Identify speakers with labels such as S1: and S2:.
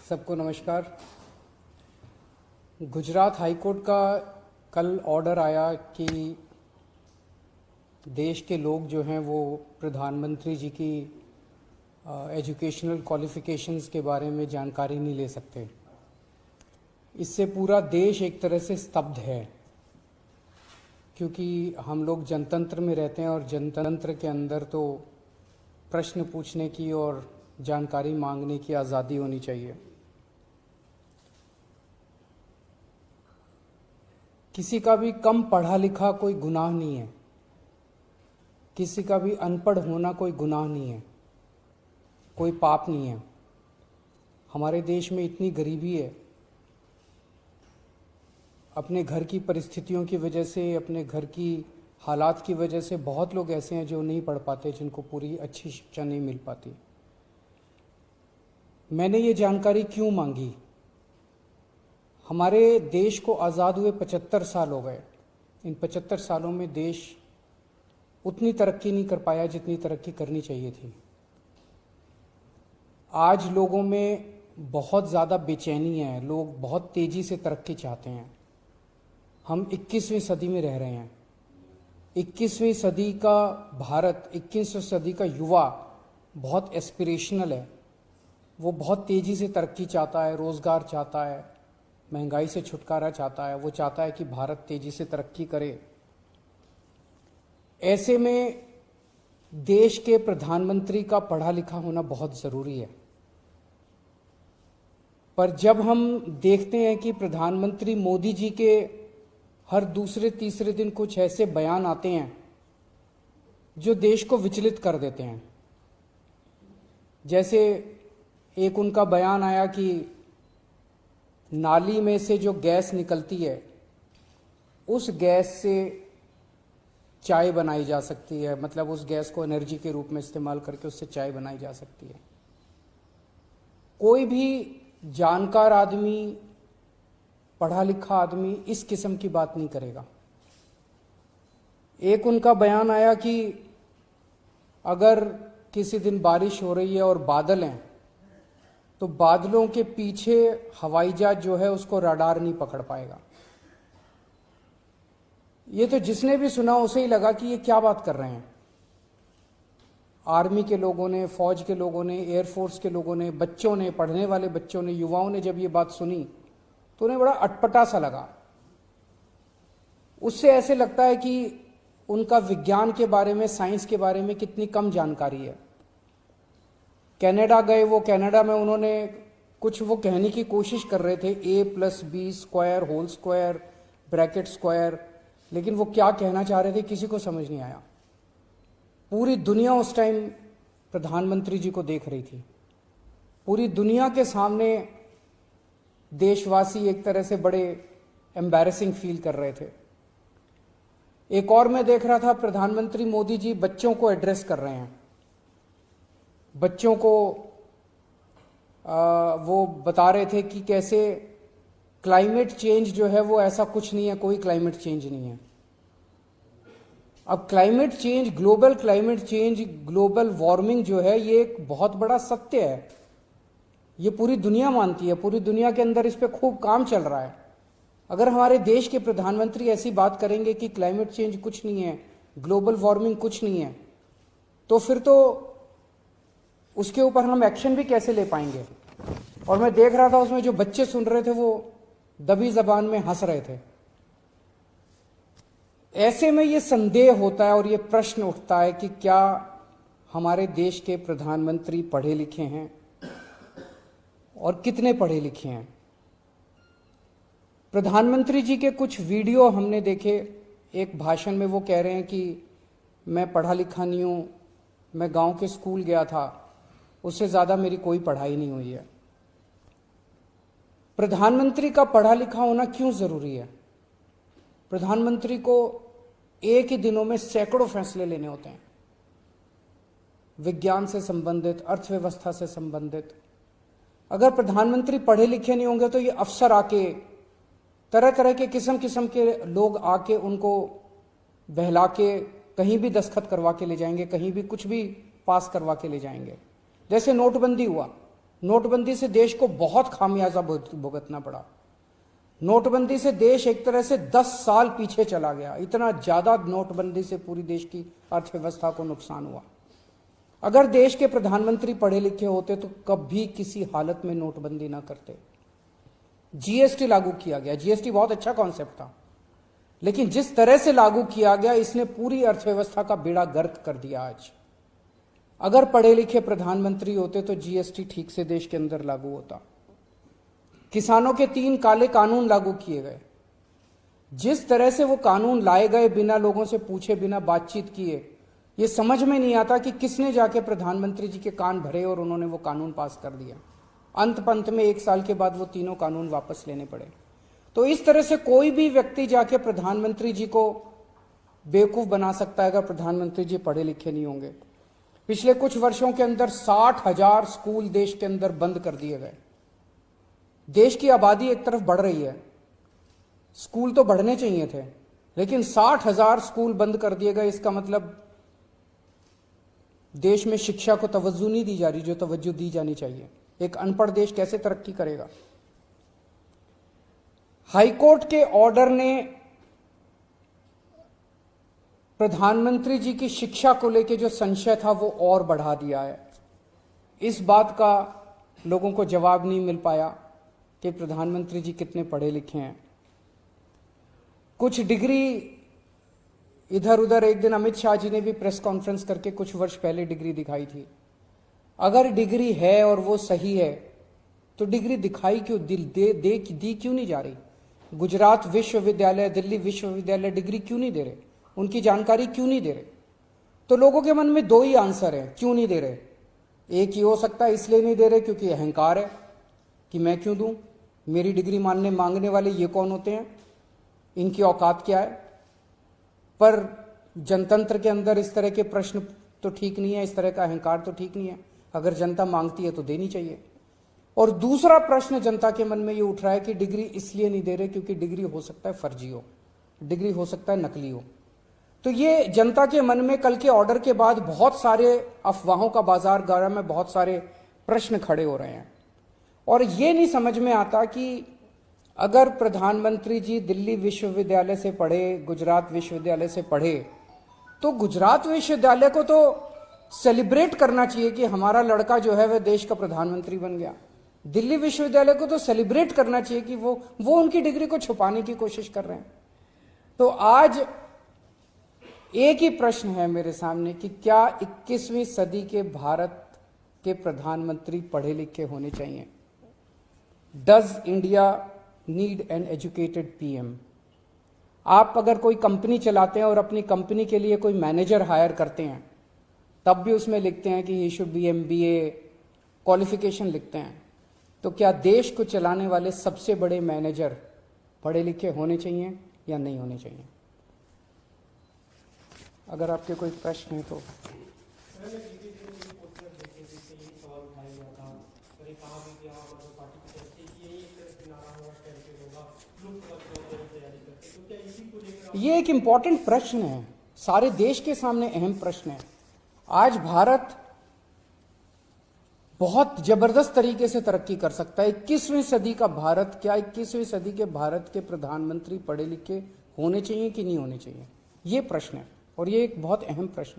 S1: सबको नमस्कार। Gujarat high court का कल ऑर्डर आया कि देश के लोग जो हैं वो प्रधानमंत्री जी की एजुकेशनल क्वालिफ़िकेशंस के बारे में जानकारी नहीं ले सकते। इससे पूरा देश एक तरह से स्तब्ध है, क्योंकि हम लोग जनतंत्र में रहते हैं और जनतंत्र के अंदर तो प्रश्न पूछने की और जानकारी मांगने की आज़ादी होनी चाहिए। किसी का भी कम पढ़ा लिखा कोई गुनाह नहीं है, किसी का भी अनपढ़ होना कोई गुनाह नहीं है, कोई पाप नहीं है। हमारे देश में इतनी गरीबी है, अपने घर की परिस्थितियों की वजह से, अपने घर की हालात की वजह से बहुत लोग ऐसे हैं जो नहीं पढ़ पाते, जिनको पूरी अच्छी शिक्षा नहीं मिल पाती। मैंने ये जानकारी क्यों मांगी? हमारे देश को आज़ाद हुए 75 साल हो गए। इन 75 सालों में देश उतनी तरक्की नहीं कर पाया जितनी तरक्की करनी चाहिए थी। आज लोगों में बहुत ज़्यादा बेचैनी है, लोग बहुत तेज़ी से तरक्की चाहते हैं। हम 21वीं सदी में रह रहे हैं। 21वीं सदी का भारत, 21वीं सदी का युवा बहुत एस्पिरेशनल है। वो बहुत तेज़ी से तरक्की चाहता है, रोज़गार चाहता है, महंगाई से छुटकारा चाहता है। वो चाहता है कि भारत तेज़ी से तरक्की करे। ऐसे में देश के प्रधानमंत्री का पढ़ा लिखा होना बहुत ज़रूरी है। पर जब हम देखते हैं कि प्रधानमंत्री मोदी जी के हर दूसरे तीसरे दिन कुछ ऐसे बयान आते हैं जो देश को विचलित कर देते हैं। जैसे एक उनका बयान आया कि नाली में से जो गैस निकलती है, उस गैस से चाय बनाई जा सकती है, मतलब उस गैस को एनर्जी के रूप में इस्तेमाल करके उससे चाय बनाई जा सकती है। कोई भी जानकार आदमी, पढ़ा लिखा आदमी इस किस्म की बात नहीं करेगा। एक उनका बयान आया कि अगर किसी दिन बारिश हो रही है और बादल हैं, तो बादलों के पीछे हवाई जहाज जो है उसको रडार नहीं पकड़ पाएगा। ये तो जिसने भी सुना उसे ही लगा कि ये क्या बात कर रहे हैं। आर्मी के लोगों ने, फौज के लोगों ने, एयरफोर्स के लोगों ने, बच्चों ने, पढ़ने वाले बच्चों ने, युवाओं ने जब ये बात सुनी तो उन्हें बड़ा अटपटा सा लगा। उससे ऐसे लगता है कि उनका विज्ञान के बारे में, साइंस के बारे में कितनी कम जानकारी है। कनाडा गए, वो कनाडा में उन्होंने कुछ वो कहने की कोशिश कर रहे थे, a+b² whole square bracket square, लेकिन वो क्या कहना चाह रहे थे किसी को समझ नहीं आया। पूरी दुनिया उस टाइम प्रधानमंत्री जी को देख रही थी। पूरी दुनिया के सामने देशवासी एक तरह से बड़े एम्बैरेसिंग फील कर रहे थे। एक और मैं देख रहा था, प्रधानमंत्री मोदी जी बच्चों को एड्रेस कर रहे हैं। बच्चों को वो बता रहे थे कि कैसे क्लाइमेट चेंज जो है वो ऐसा कुछ नहीं है, कोई क्लाइमेट चेंज नहीं है। अब climate change, global climate change, global warming जो है ये एक बहुत बड़ा सत्य है। ये पूरी दुनिया मानती है, पूरी दुनिया के अंदर इस पे खूब काम चल रहा है। अगर हमारे देश के प्रधानमंत्री ऐसी बात करेंगे कि क्लाइमेट चेंज कुछ नहीं है, ग्लोबल वार्मिंग कुछ नहीं है, तो फिर तो उसके ऊपर हम एक्शन भी कैसे ले पाएंगे। और मैं देख रहा था उसमें जो बच्चे सुन रहे थे वो दबी जबान में हंस रहे थे। ऐसे में ये संदेह होता है और ये प्रश्न उठता है कि क्या हमारे देश के प्रधानमंत्री पढ़े लिखे हैं और कितने पढ़े लिखे हैं। प्रधानमंत्री जी के कुछ वीडियो हमने देखे। एक भाषण में वो कह रहे हैं कि मैं पढ़ा लिखा नहीं हूं, मैं गांव के स्कूल गया था, उससे ज्यादा मेरी कोई पढ़ाई नहीं हुई है। प्रधानमंत्री का पढ़ा लिखा होना क्यों जरूरी है? प्रधानमंत्री को एक ही दिनों में सैकड़ों फैसले लेने होते हैं, विज्ञान से संबंधित, अर्थव्यवस्था से संबंधित। अगर प्रधानमंत्री पढ़े लिखे नहीं होंगे तो ये अफसर आके, तरह तरह के किस्म किस्म के लोग आके उनको बहला के कहीं भी दस्तखत करवा के ले जाएंगे, कहीं भी कुछ भी पास करवा के ले जाएंगे। जैसे नोटबंदी हुआ, नोटबंदी से देश को बहुत खामियाजा भुगतना पड़ा। नोटबंदी से देश एक तरह से 10 साल पीछे चला गया। इतना ज्यादा नोटबंदी से पूरी देश की अर्थव्यवस्था को नुकसान हुआ। अगर देश के प्रधानमंत्री पढ़े लिखे होते तो कभी किसी हालत में नोटबंदी ना करते। जीएसटी लागू किया गया। जीएसटी बहुत अच्छा कॉन्सेप्ट था, लेकिन जिस तरह से लागू किया गया इसने पूरी अर्थव्यवस्था का बेड़ा गर्क कर दिया। आज अगर पढ़े लिखे प्रधानमंत्री होते तो जीएसटी ठीक से देश के अंदर लागू होता। किसानों के 3 काले कानून लागू किए गए। जिस तरह से वो कानून लाए गए, बिना लोगों से पूछे, बिना बातचीत किए, ये समझ में नहीं आता कि किसने जाके प्रधानमंत्री जी के कान भरे और उन्होंने वो कानून पास कर दिया। अंत पंत में 1 साल के बाद वो तीनों कानून वापस लेने पड़े। तो इस तरह से कोई भी व्यक्ति जाके प्रधानमंत्री जी को बेवकूफ बना सकता है अगर प्रधानमंत्री जी पढ़े लिखे नहीं होंगे। पिछले कुछ वर्षों के अंदर 60,000 स्कूल देश के अंदर बंद कर दिए गए। देश की आबादी एक तरफ बढ़ रही है, स्कूल तो बढ़ने चाहिए थे, लेकिन 60,000 स्कूल बंद कर दिए गए। इसका मतलब देश में शिक्षा को तवज्जो नहीं दी जा रही जो तवज्जो दी जानी चाहिए। एक अनपढ़ देश कैसे तरक्की करेगा। हाईकोर्ट के ऑर्डर ने प्रधानमंत्री जी की शिक्षा को लेकर जो संशय था वो और बढ़ा दिया है। इस बात का लोगों को जवाब नहीं मिल पाया कि प्रधानमंत्री जी कितने पढ़े लिखे हैं। कुछ डिग्री इधर उधर, एक दिन अमित शाह जी ने भी प्रेस कॉन्फ्रेंस करके कुछ वर्ष पहले डिग्री दिखाई थी। अगर डिग्री है और वो सही है तो डिग्री दिखाई क्यों, दी क्यों नहीं जा रही। गुजरात विश्वविद्यालय, दिल्ली विश्वविद्यालय डिग्री क्यों नहीं दे रहे, उनकी जानकारी क्यों नहीं दे रहे। तो लोगों के मन में 2 ही आंसर है क्यों नहीं दे रहे। एक ही हो सकता है इसलिए नहीं दे रहे क्योंकि अहंकार है कि मैं क्यों दूं, मेरी डिग्री मांगने वाले ये कौन होते हैं, इनकी औकात क्या है। पर जनतंत्र के अंदर इस तरह के प्रश्न तो ठीक नहीं है, इस तरह का अहंकार तो ठीक नहीं है। अगर जनता मांगती है तो देनी चाहिए। और दूसरा प्रश्न जनता के मन में ये उठ रहा है कि डिग्री इसलिए नहीं दे रहे क्योंकि डिग्री हो सकता है फर्जी हो, डिग्री हो सकता है नकली हो। तो ये जनता के मन में कल के ऑर्डर के बाद बहुत सारे अफवाहों का बाजार गर्म में, बहुत सारे प्रश्न खड़े हो रहे हैं। और ये नहीं समझ में आता कि अगर प्रधानमंत्री जी दिल्ली विश्वविद्यालय से पढ़े, गुजरात विश्वविद्यालय से पढ़े, तो गुजरात विश्वविद्यालय को तो सेलिब्रेट करना चाहिए कि हमारा लड़का जो है वह देश का प्रधानमंत्री बन गया। दिल्ली विश्वविद्यालय को तो सेलिब्रेट करना चाहिए कि वो उनकी डिग्री को छुपाने की कोशिश कर रहे हैं। तो आज एक ही प्रश्न है मेरे सामने कि क्या 21वीं सदी के भारत के प्रधानमंत्री पढ़े लिखे होने चाहिए। Does India need an educated PM. आप अगर कोई कंपनी चलाते हैं और अपनी कंपनी के लिए कोई मैनेजर हायर करते हैं, तब भी उसमें लिखते हैं कि he should be MBA qualification लिखते हैं। तो क्या देश को चलाने वाले सबसे बड़े मैनेजर पढ़े लिखे होने चाहिए या नहीं होने चाहिए। अगर आपके कोई प्रश्न है तो। ये एक इंपॉर्टेंट प्रश्न है, सारे देश के सामने अहम प्रश्न है। आज भारत बहुत जबरदस्त तरीके से तरक्की कर सकता है। 21वीं सदी का भारत, क्या 21वीं सदी के भारत के प्रधानमंत्री पढ़े लिखे होने चाहिए कि नहीं होने चाहिए, ये प्रश्न है। और ये एक बहुत अहम प्रश्न है।